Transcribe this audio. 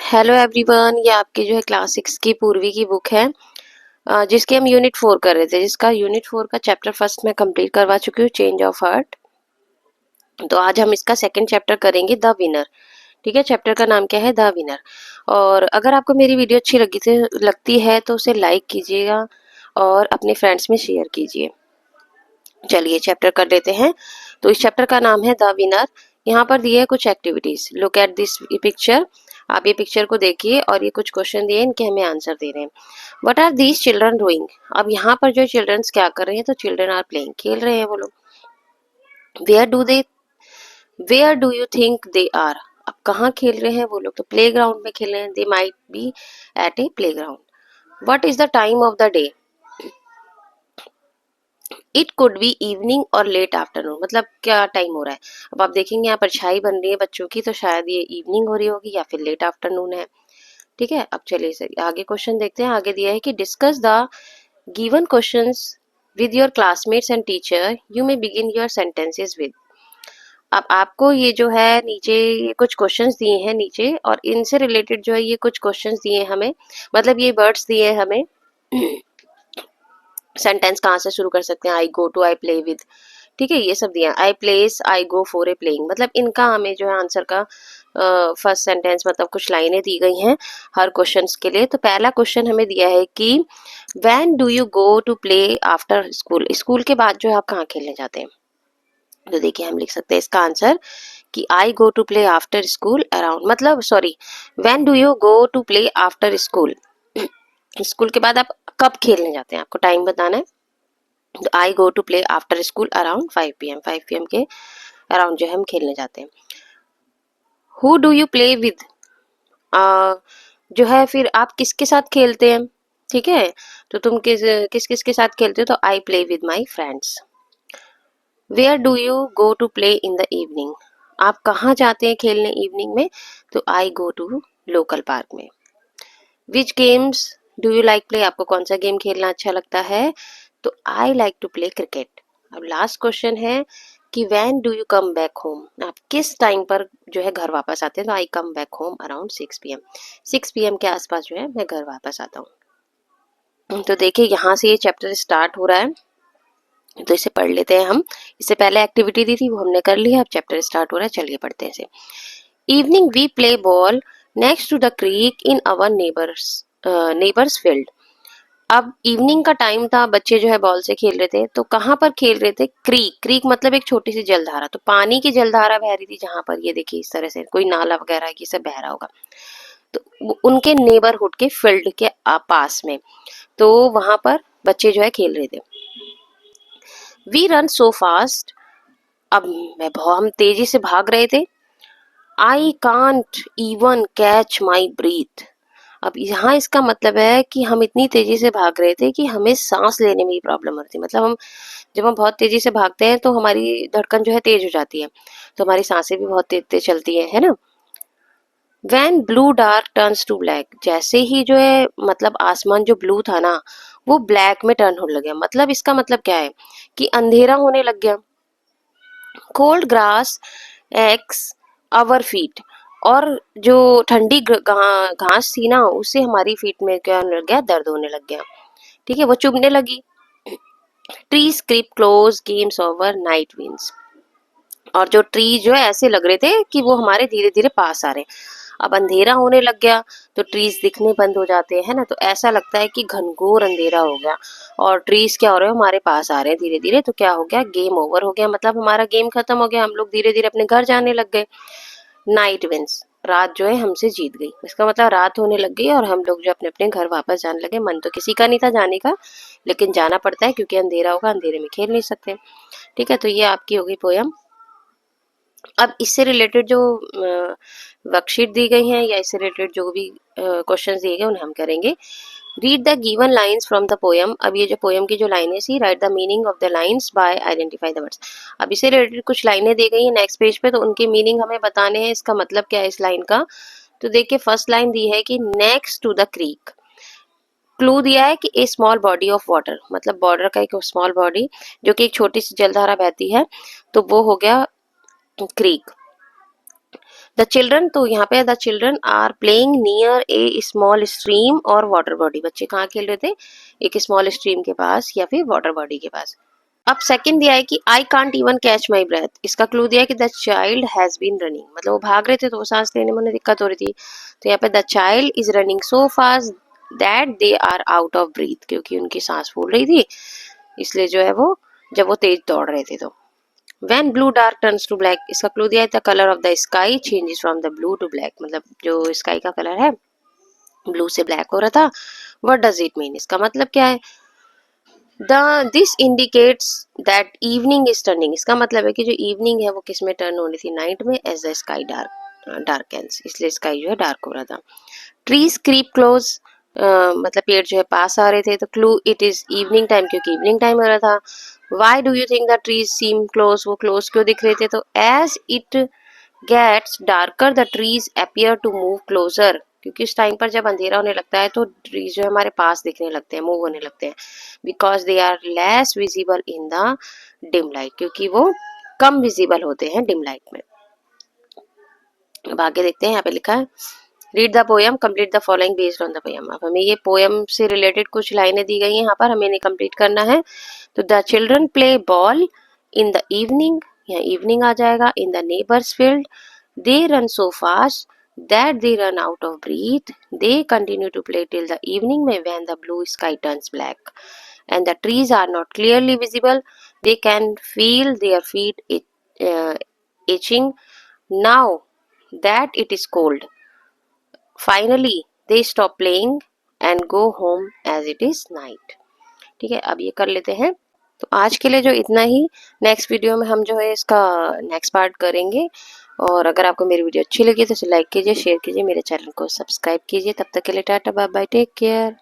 Hello everyone, ये आपकी जो है क्लास 6 की पूर्वी की बुक है, जिसके हम यूनिट 4 कर रहे थे, जिसका यूनिट 4 का चैप्टर फर्स्ट मैं कंप्लीट करवा चुकी हूँ, चेंज ऑफ हार्ट। तो आज हम इसका सेकंड चैप्टर करेंगे, द विनर। ठीक है, चैप्टर का नाम क्या है, द विनर। और अगर आपको मेरी वीडियो अच्छी लगती है तो उसे लाइक कीजिएगा और अपने फ्रेंड्स में शेयर कीजिए। चलिए चैप्टर कर लेते हैं। तो इस चैप्टर का नाम है द विनर। यहाँ पर दिए है कुछ activities. Look at this picture. आप ये पिक्चर को देखिए और ये कुछ क्वेश्चन दिए, इनके हमें आंसर दे रहे हैं। What are these children doing? अब यहाँ पर जो चिल्ड्रंस क्या कर रहे हैं, तो चिल्ड्रन आर प्लेइंग, खेल रहे हैं वो लोग। Where do you think they are? अब कहाँ खेल रहे हैं वो लोग? तो प्ले ग्राउंड में खेल रहे हैं। They might be at a playground. What is the time of the day? It could be evening और लेट आफ्टरनून, मतलब क्या टाइम हो रहा है। अब आप देखेंगे यहाँ परछाई बन रही है बच्चों की, तो शायद ये इवनिंग हो रही होगी या फिर लेट आफ्टरनून है। ठीक है, अब चलिए सर आगे क्वेश्चन देखते हैं। आगे दिया है कि discuss the given questions with your classmates and teacher, you may begin your sentences with. अब आपको ये जो है नीचे ये कुछ क्वेश्चंस दिए हैं नीचे, और इनसे रिलेटेड जो है ये कुछ क्वेश्चंस दिए हैं हमें, मतलब ये वर्ड्स दिए हैं हमें। सेंटेंस कहाँ से शुरू कर सकते हैं? I go to, I play with. ठीक है, ये सब दिया। I place, I go for a playing, मतलब इनका हमें जो है आंसर का फर्स्ट सेंटेंस, मतलब कुछ लाइनें दी गई हैं हर क्वेश्चन के लिए। तो पहला क्वेश्चन हमें दिया है कि when do you go to play after school? School के बाद जो है आप कहाँ खेलने जाते हैं? तो देखिए हम लिख सकते हैं इसका आंसर कि I go to play after school around, मतलब sorry, when do you go to play after school? School के बाद आप कब खेलने जाते हैं, आपको टाइम बताना है। तो I go to play after school around 5 PM। 5 PM के अराउंड जो है हम खेलने जाते हैं। Who do you play with? जो है फिर आप किसके साथ खेलते हैं? ठीक है, तो तुम किस किस किस के साथ खेलते हो? तो I play with my friends. Where do you go to play in the evening? आप कहाँ जाते हैं खेलने इवनिंग में? तो I go to local park में। Which games do you like play? आपको कौन सा गेम खेलना अच्छा लगता है? तो I like to play cricket. अब लास्ट क्वेश्चन है कि when do you come back home? आप किस टाइम पर जो है घर वापस आते हैं? तो I come back home around 6 PM। 6 PM के आसपास जो है मैं घर वापस आता हूँ। तो देखिए यहाँ से ये चैप्टर स्टार्ट हो रहा है, तो इसे पढ़ लेते हैं हम। इससे पहले एक्टिविटी दी थी वो हमने कर ली है, अब चैप्टर स्टार्ट हो रहा है, चलिए पढ़ते हैं इसे। Evening we play ball next to the creek in our neighbour's field. अब इवनिंग का टाइम था, बच्चे जो है बॉल से खेल रहे थे, तो कहाँ पर खेल रहे थे? क्रीक। क्रीक मतलब एक छोटी सी जलधारा, तो पानी की जलधारा बह रही थी जहां पर, ये देखिए इस तरह से कोई नाला वगैरह की सब बह रहा होगा, तो उनके नेबरहुड के फील्ड के पास में, तो वहां पर बच्चे जो है खेल रहे थे। We run so fast. अब हम तेजी से भाग रहे थे। I can't even catch my breath. अब यहाँ इसका मतलब है कि हम इतनी तेजी से भाग रहे थे कि हमें सांस लेने में ही प्रॉब्लम होती है। मतलब हम जब हम बहुत तेजी से भागते हैं तो हमारी धड़कन जो है तेज हो जाती है, तो हमारी सांसें भी बहुत तेज तेज चलती है ना। When blue dark turns to black, जैसे ही जो है मतलब आसमान जो ब्लू था ना वो ब्लैक में टर्न होने लग गया, मतलब इसका मतलब क्या है कि अंधेरा होने लग गया। Cold grass ex our feet, और जो ठंडी घास थी ना उससे हमारी फीट में क्या होने लग गया, दर्द होने लग गया। ठीक है, वो चुभने लगी। Tree script close games over night winds, और जो ट्री जो है ऐसे लग रहे थे कि वो हमारे धीरे धीरे पास आ रहे हैं। अब अंधेरा होने लग गया तो ट्रीज दिखने बंद हो जाते हैं ना, तो ऐसा लगता है कि घनघोर अंधेरा हो गया और ट्रीज क्या हो रहे हैं, हमारे पास आ रहे हैं धीरे धीरे। तो क्या हो गया, गेम ओवर हो गया, मतलब हमारा गेम खत्म हो गया, हम लोग धीरे धीरे अपने घर जाने लग गए। नाइट विंस, रात जो है हमसे जीत गई, इसका मतलब रात होने लग गई और हम लोग जो अपने अपने घर वापस जाने लगे। मन तो किसी का नहीं था जाने का, लेकिन जाना पड़ता है क्योंकि अंधेरा होगा, अंधेरे में खेल नहीं सकते। ठीक है, तो ये आपकी होगी पोयम। अब इससे रिलेटेड जो वर्कशीट दी गई हैं या इससे रिलेटेड जो भी क्वेश्चन दिए गए उन्हें हम करेंगे। Read the given lines from the poem. अब ये जो पोयम की जो लाइनें सी, write the meaning of the lines by identify the words. अब इससे रिलेटेड कुछ लाइनें दी गई हैं नेक्स्ट पेज पे, तो उनके मीनिंग हमें बताने हैं, इसका मतलब क्या है इस लाइन का। तो देखिए फर्स्ट लाइन दी है कि next to the creek. Clue दिया है कि a small body of water, मतलब बॉर्डर का एक स्मॉल बॉडी जो कि एक छोटी सी जलधारा बहती है, तो वो हो गया क्रीक। द चिल्ड्रन, तो यहाँ पे the children are playing near a small stream और वाटर बॉडी, बच्चे कहाँ खेल रहे थे, एक स्मॉल स्ट्रीम के पास या फिर वाटर बॉडी के पास। अब सेकंड दिया है कि I can't even catch my breath, इसका क्लू दिया है कि the child has been running, मतलब वो भाग रहे थे तो वो सांस लेने में उन्हें दिक्कत हो रही थी, तो यहाँ पे the child is running so fast that they are out of breath, क्योंकि उनकी सांस फूल रही थी, इसलिए जो है वो जब वो तेज दौड़ रहे थे तो। When blue dark turns to black, इसका क्लू दिया है the colour of the sky changes from the blue to black, मतलब जो स्काई का कलर है ब्लू से ब्लैक हो रहा था। व्हाट डज इट मीन, इसका मतलब क्या है। This indicates that evening is turning, इसका मतलब है कि जो इवनिंग है वो किस में टर्न होनी थी, नाइट में, एज द स्काई डार्केंस, इसलिए स्काई जो है डार्क हो रहा था। ट्रीज क्रीप क्लोज, मतलब पेड़ जो है पास आ रहे थे, तो clue it is evening time, क्योंकि इवनिंग टाइम हो रहा था। Why do you think the trees seem close, वो क्लोज क्यों दिख रहे थे, तो as it gets darker the trees appear to move closer, क्योंकि उस टाइम पर जब अंधेरा होने लगता है तो ट्रीज जो है हमारे पास दिखने लगते हैं, मूव होने लगते हैं, because they are less visible in the dim light, क्योंकि वो कम विजिबल होते हैं डिम लाइट में। अब आगे देखते हैं, यहाँ पे लिखा है read the poem complete the following based on the poem. अब हमें ये पोएम से रिलेटेड कुछ लाइनें दी गई हैं यहाँ पर, हमें इन्हें कंप्लीट करना है। तो the children play ball in the evening, यहाँ इवनिंग आ जाएगा, in the neighbours field, they run so fast that they run out of breath, they continue to play till the evening में when the blue sky turns black, and the trees are not clearly visible, they can feel their feet itching now that it is cold, finally they stop playing and go home as it is night। ठीक है, अब ये कर लेते हैं। तो आज के लिए जो इतना ही, नेक्स्ट वीडियो में हम जो है इसका नेक्स्ट पार्ट करेंगे। और अगर आपको मेरी वीडियो अच्छी लगी तो इसे लाइक कीजिए, शेयर कीजिए, मेरे चैनल को सब्सक्राइब कीजिए। तब तक के लिए tata bye bye, take care.